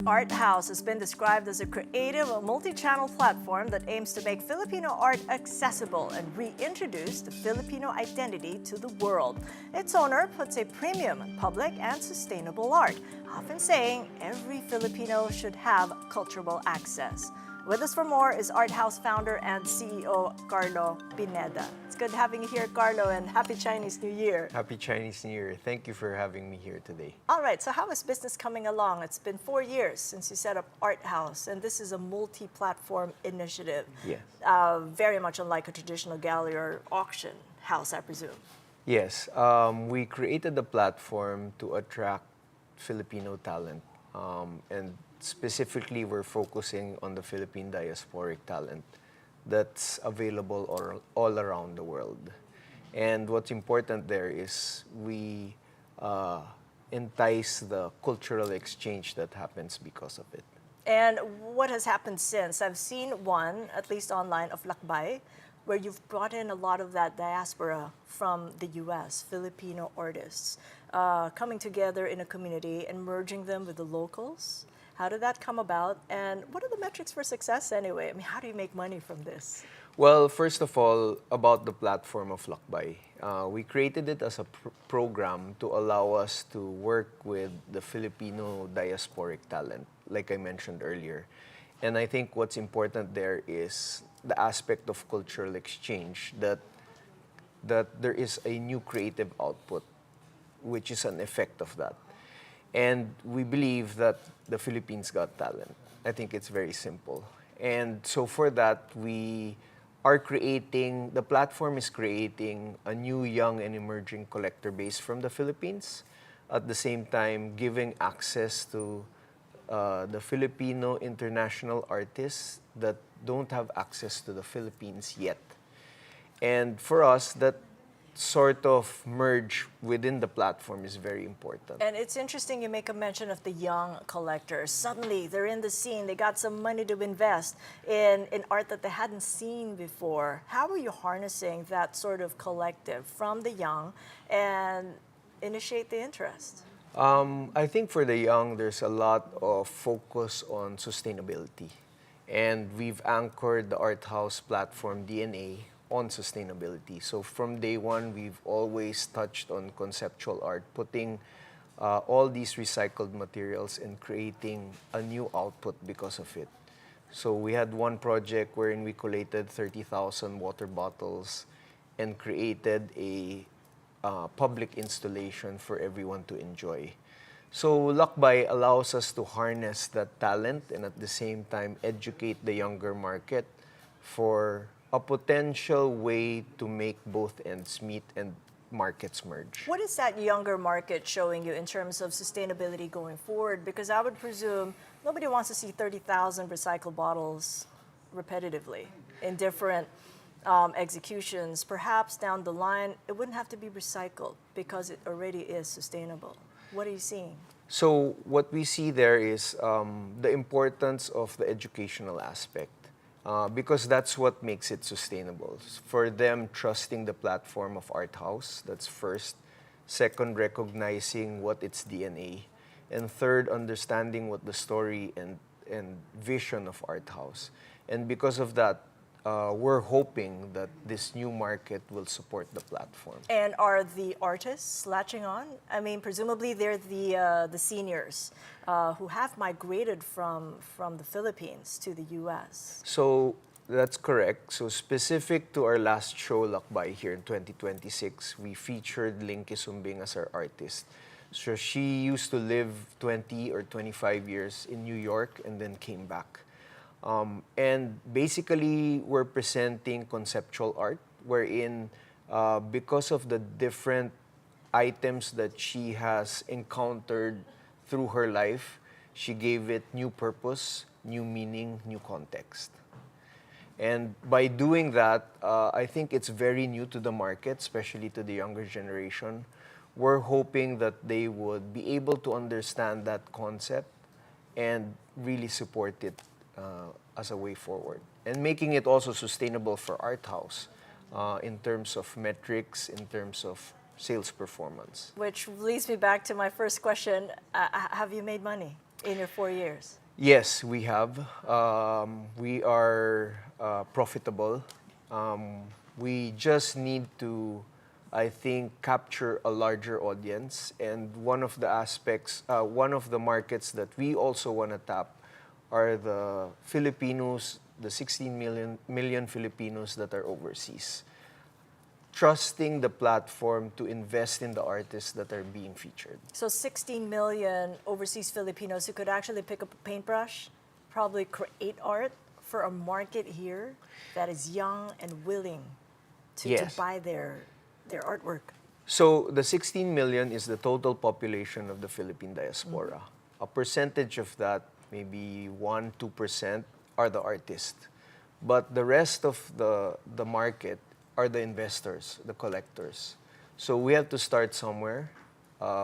Art House has been described as a creative, multi-channel platform that aims to make Filipino art accessible and reintroduce the Filipino identity to the world. Its owner puts a premium on public and sustainable art, often saying every Filipino should have cultural access. With us for more is Art House founder and CEO Carlo Pineda. It's good having you here, Carlo, and happy Chinese New Year. Happy Chinese New Year. Thank you for having me here today. All right, so how is business coming along? It's been 4 years since you set up Art House, and this is a multi-platform initiative. Yes. Very much unlike a traditional gallery or auction house, I presume. Yes, we created the platform to attract Filipino talent. And specifically, we're focusing on the Philippine diasporic talent that's available all around the world. And what's important there is we entice the cultural exchange that happens because of it. And what has happened since? I've seen one, at least online, of Lakbay, where you've brought in a lot of that diaspora from the US, Filipino artists, coming together in a community and merging them with the locals. How did that come about? And what are the metrics for success anyway? I mean, how do you make money from this? Well, first of all, about the platform of Lakbay. We created it as a program to allow us to work with the Filipino diasporic talent, like I mentioned earlier. And I think what's important there is the aspect of cultural exchange, that there is a new creative output, which is an effect of that. And we believe that the Philippines got talent. I think it's very simple. And so for that, the platform is creating a new, young, and emerging collector base from the Philippines, at the same time giving access to the Filipino international artists that don't have access to the Philippines yet. And for us, that sort of merge within the platform is very important. And it's interesting you make a mention of the young collectors. Suddenly, they're in the scene. They got some money to invest in art that they hadn't seen before. How are you harnessing that sort of collective from the young and initiate the interest? I think for the young, there's a lot of focus on sustainability. And we've anchored the Art House platform DNA on sustainability. So from day one, we've always touched on conceptual art, putting all these recycled materials and creating a new output because of it. So we had one project wherein we collated 30,000 water bottles and created a public installation for everyone to enjoy. So Lakbay allows us to harness that talent and at the same time educate the younger market for a potential way to make both ends meet and markets merge. What is that younger market showing you in terms of sustainability going forward? Because I would presume nobody wants to see 30,000 recycled bottles repetitively in different executions. Perhaps down the line, it wouldn't have to be recycled because it already is sustainable. What are you seeing? So what we see there is the importance of the educational aspect. Because that's what makes it sustainable. For them, trusting the platform of Art House, that's first. Second, recognizing what its DNA. And third, understanding what the story and vision of Art House. And because of that, we're hoping that this new market will support the platform. And are the artists latching on? I mean, presumably they're the seniors who have migrated from the Philippines to the U.S. So that's correct. So specific to our last show, Lakbay, here in 2026, we featured Linky Sumbing as our artist. So she used to live 20 or 25 years in New York and then came back. And basically, we're presenting conceptual art, wherein because of the different items that she has encountered through her life, she gave it new purpose, new meaning, new context. And by doing that, I think it's very new to the market, especially to the younger generation. We're hoping that they would be able to understand that concept and really support it as a way forward. And making it also sustainable for Art House in terms of metrics, in terms of sales performance. Which leads me back to my first question. Have you made money? in your 4 years? Yes, we have. We are profitable. We just need to, I think, capture a larger audience. And one of the aspects, one of the markets that we also want to tap are the Filipinos, the 16 million Filipinos that are overseas. Trusting the platform to invest in the artists that are being featured. So 16 million overseas Filipinos who could actually pick up a paintbrush, probably create art for a market here that is young and willing to Yes. buy their artwork. So the 16 million is the total population of the Philippine diaspora. A percentage of that, maybe 1-2%, are the artists. But the rest of the market are the investors, the collectors. So we have to start somewhere,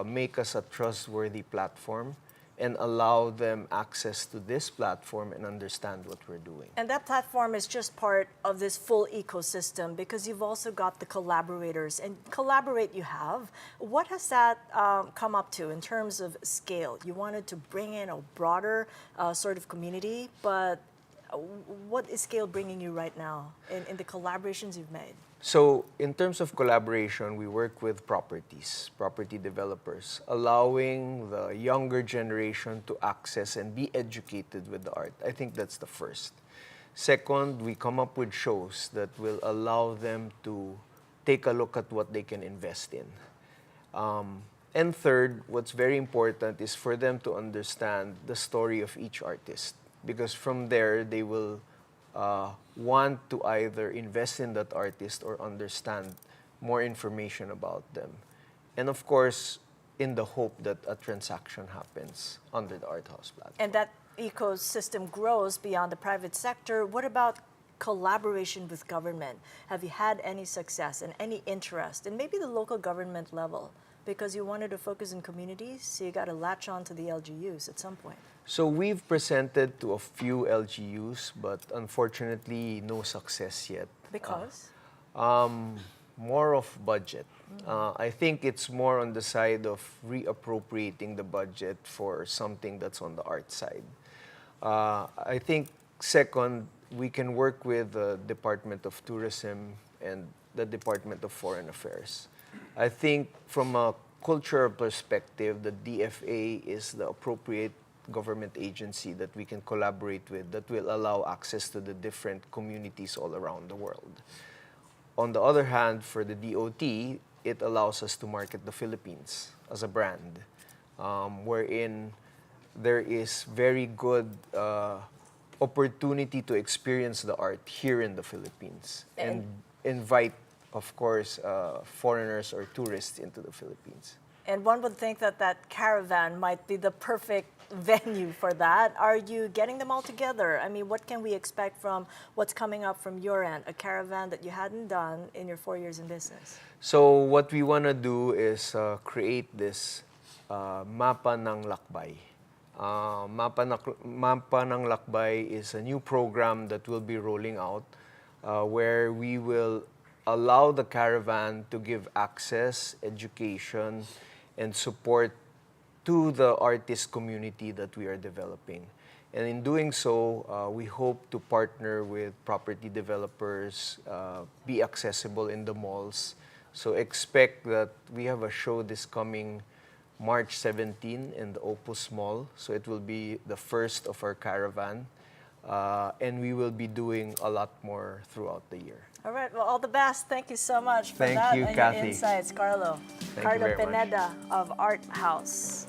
make us a trustworthy platform, and allow them access to this platform and understand what we're doing. And that platform is just part of this full ecosystem because you've also got the collaborators. And Collaborate you have. What has that come up to in terms of scale? You wanted to bring in a broader sort of community, but what is scale bringing you right now in the collaborations you've made? So in terms of collaboration, we work with property developers, allowing the younger generation to access and be educated with the art. I think that's the first. Second, we come up with shows that will allow them to take a look at what they can invest in. And third, what's very important is for them to understand the story of each artist, because from there they will want to either invest in that artist or understand more information about them. And of course, in the hope that a transaction happens under the Art House platform. And that ecosystem grows beyond the private sector. What about collaboration with government? Have you had any success and any interest in maybe the local government level? Because you wanted to focus in communities, so you got to latch on to the LGUs at some point. So we've presented to a few LGUs, but unfortunately, no success yet. Because? More of budget. I think it's more on the side of reappropriating the budget for something that's on the art side. I think second, we can work with the Department of Tourism and the Department of Foreign Affairs. I think from a cultural perspective, the DFA is the appropriate government agency that we can collaborate with that will allow access to the different communities all around the world. On the other hand, for the DOT, it allows us to market the Philippines as a brand, wherein there is very good opportunity to experience the art here in the Philippines and invite, of course, foreigners or tourists into the Philippines. And one would think that that caravan might be the perfect venue for that. Are you getting them all together? I mean, what can we expect from what's coming up from your end? A caravan that you hadn't done in your 4 years in business? So what we want to do is create this Mapa ng Lakbay. Mapa ng Lakbay is a new program that will be rolling out where we will allow the caravan to give access, education, and support to the artist community that we are developing. And in doing so, we hope to partner with property developers, be accessible in the malls. So expect that we have a show this coming March 17 in the Opus Mall. So it will be the first of our caravan. And we will be doing a lot more throughout the year. All right, well, all the best. Thank you so much for Thank that you, and Kathy. your insights, Carlo. Thank you Carlo very much. Pineda of Art House.